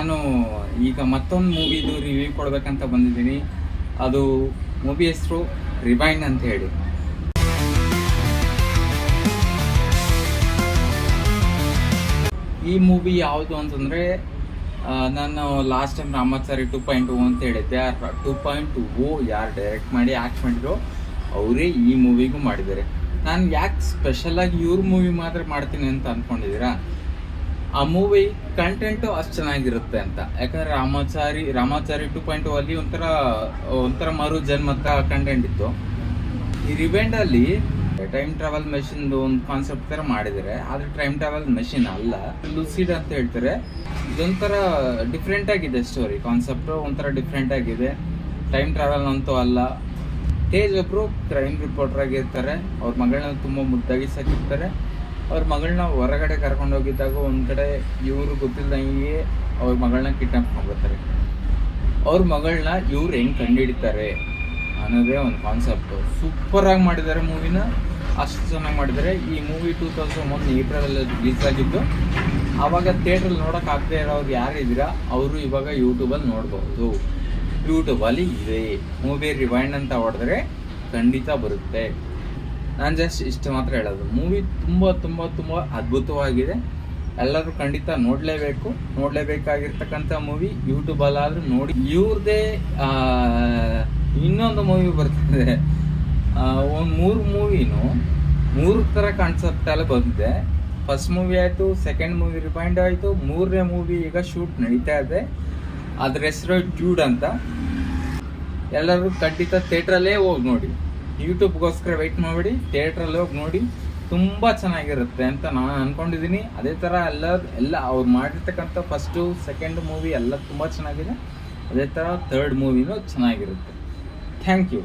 ನಾನು ಈಗ ಮತ್ತೊಂದು ಮೂವಿದು ರಿವ್ಯೂ ಕೊಡ್ಬೇಕಂತ ಬಂದಿದ್ದೀನಿ. ಅದು ಮೂವಿ ಹೆಸರು ರಿವೈಂಡ್ ಅಂತ ಹೇಳಿ. ಈ ಮೂವಿ ಯಾವುದು ಅಂತಂದರೆ, ನಾನು ಲಾಸ್ಟ್ ಟೈಮ್ ರಾಮಾಚಾರಿ 2.0 ಅಂತ ಹೇಳಿದ್ದೆ. 2.0 ಯಾರು ಡೈರೆಕ್ಟ್ ಮಾಡಿ ಆ್ಯಕ್ಟ್ ಮಾಡಿದ್ರು ಅವರೇ ಈ ಮೂವಿಗೂ ಮಾಡಿದ್ದಾರೆ. ನಾನು ಯಾಕೆ ಸ್ಪೆಷಲಾಗಿ ಇವ್ರ ಮೂವಿ ಮಾತ್ರ ಮಾಡ್ತೀನಿ ಅಂತ ಅಂದ್ಕೊಂಡಿದ್ದೀರಾ? ಆ ಮೂವಿ ಕಂಟೆಂಟು ಅಷ್ಟು ಚೆನ್ನಾಗಿರುತ್ತೆ ಅಂತ. ಯಾಕಂದರೆ ರಾಮಾಚಾರಿ 2.0 ಅಲ್ಲಿ ಒಂಥರ ಮರು ಜನ್ಮದ ಕಂಟೆಂಟ್ ಇತ್ತು. ಈ ರಿವೆಂಡಲ್ಲಿ ಟೈಮ್ ಟ್ರಾವೆಲ್ ಮೆಷಿನ್ದು ಒಂದು ಕಾನ್ಸೆಪ್ಟ್ ಥರ ಮಾಡಿದ್ದಾರೆ. ಆದರೆ ಟೈಮ್ ಟ್ರಾವೆಲ್ ಮೆಷಿನ್ ಅಲ್ಲ, ಲೂಸಿಡ್ ಅಂತ ಹೇಳ್ತಾರೆ. ಇದೊಂಥರ ಡಿಫ್ರೆಂಟ್ ಆಗಿದೆ ಸ್ಟೋರಿ ಕಾನ್ಸೆಪ್ಟು, ಒಂಥರ ಡಿಫ್ರೆಂಟ್ ಆಗಿದೆ. ಟೈಮ್ ಟ್ರಾವೆಲ್ ಅಂತೂ ಅಲ್ಲ. ತೇಜ್ ಒಬ್ಬರು ಕ್ರೈಮ್ ರಿಪೋರ್ಟರ್ ಆಗಿರ್ತಾರೆ. ಅವ್ರ ಮಗಳನ್ನ ತುಂಬ ಮುದ್ದಾಗಿ ಸಾಕಿರ್ತಾರೆ. ಅವ್ರ ಮಗಳನ್ನ ಹೊರಗಡೆ ಕರ್ಕೊಂಡು ಹೋಗಿದ್ದಾಗ ಒಂದು ಕಡೆ ಇವರು ಗೊತ್ತಿಲ್ಲದಂಗೆ ಅವ್ರ ಮಗಳನ್ನ ಕಿಡ್ನಾಪ್ ಮಾಡ್ತಾರೆ. ಅವ್ರ ಮಗಳನ್ನ ಇವ್ರು ಹೆಂಗೆ ಕಂಡುಹಿಡಿತಾರೆ ಅನ್ನೋದೇ ಒಂದು ಕಾನ್ಸೆಪ್ಟು. ಸೂಪರಾಗಿ ಮಾಡಿದ್ದಾರೆ ಮೂವಿನ, ಅಷ್ಟು ಚೆನ್ನಾಗಿ ಮಾಡಿದ್ದಾರೆ. ಈ ಮೂವಿ 2001 ಏಪ್ರಿಲಲ್ಲಿ ರಿಲೀಸ್ ಆಗಿದ್ದು. ಆವಾಗ ಥಿಯೇಟ್ರಲ್ಲಿ ನೋಡೋಕ್ಕಾಗದೇ ಇರೋರು ಯಾರಿದ್ದೀರಾ ಅವರು ಇವಾಗ ಯೂಟ್ಯೂಬಲ್ಲಿ ನೋಡ್ಬೋದು. ಯೂಟ್ಯೂಬಲ್ಲಿ ಇದೆ ಮೂವಿ ರಿವೈಂಡ್ ಅಂತ ಹೊಡೆದ್ರೆ ಖಂಡಿತ ಬರುತ್ತೆ. ನಾನು ಜಸ್ಟ್ ಇಷ್ಟು ಮಾತ್ರ ಹೇಳೋದು. ಮೂವಿ ತುಂಬ ತುಂಬ ತುಂಬ ಅದ್ಭುತವಾಗಿದೆ. ಎಲ್ಲರೂ ಖಂಡಿತ ನೋಡಲೇಬೇಕಾಗಿರ್ತಕ್ಕಂಥ ಮೂವಿ. ಯೂಟ್ಯೂಬಲ್ಲಾದರೂ ನೋಡಿ. ಇವ್ರದ್ದೇ ಇನ್ನೊಂದು ಮೂವಿ ಬರ್ತದೆ. ಒಂದು 3 ಮೂವಿನೂ 3 ಥರ ಕಾನ್ಸೆಪ್ಟಲ್ಲಿ ಬಂದಿದೆ. ಫಸ್ಟ್ ಮೂವಿ ಆಯಿತು, ಸೆಕೆಂಡ್ ಮೂವಿ ರಿವೈಂಡ್ ಆಯಿತು, 3ನೇ ಮೂವಿ ಈಗ ಶೂಟ್ ನಡೀತಾ ಇದೆ. ಅದ್ರ ಹೆಸರು ಡ್ಯೂಡ್ ಅಂತ. ಎಲ್ಲರೂ ಖಂಡಿತ ಥಿಯೇಟ್ರಲ್ಲೇ ಹೋಗಿ ನೋಡಿ. ಯೂಟ್ಯೂಬ್ಗೋಸ್ಕರ ವೆಯ್ಟ್ ಮಾಡಬೇಡಿ, ಥಿಯೇಟ್ರಲ್ಲಿ ಹೋಗಿ ನೋಡಿ. ತುಂಬ ಚೆನ್ನಾಗಿರುತ್ತೆ ಅಂತ ನಾನು ಅಂದ್ಕೊಂಡಿದ್ದೀನಿ. ಅದೇ ಥರ ಎಲ್ಲ ಅವ್ರು ಮಾಡಿರ್ತಕ್ಕಂಥ ಫಸ್ಟು ಸೆಕೆಂಡ್ ಮೂವಿ ಎಲ್ಲ ತುಂಬ ಚೆನ್ನಾಗಿದೆ. ಅದೇ ಥರ ಥರ್ಡ್ ಮೂವಿನೂ ಚೆನ್ನಾಗಿರುತ್ತೆ. Thank you.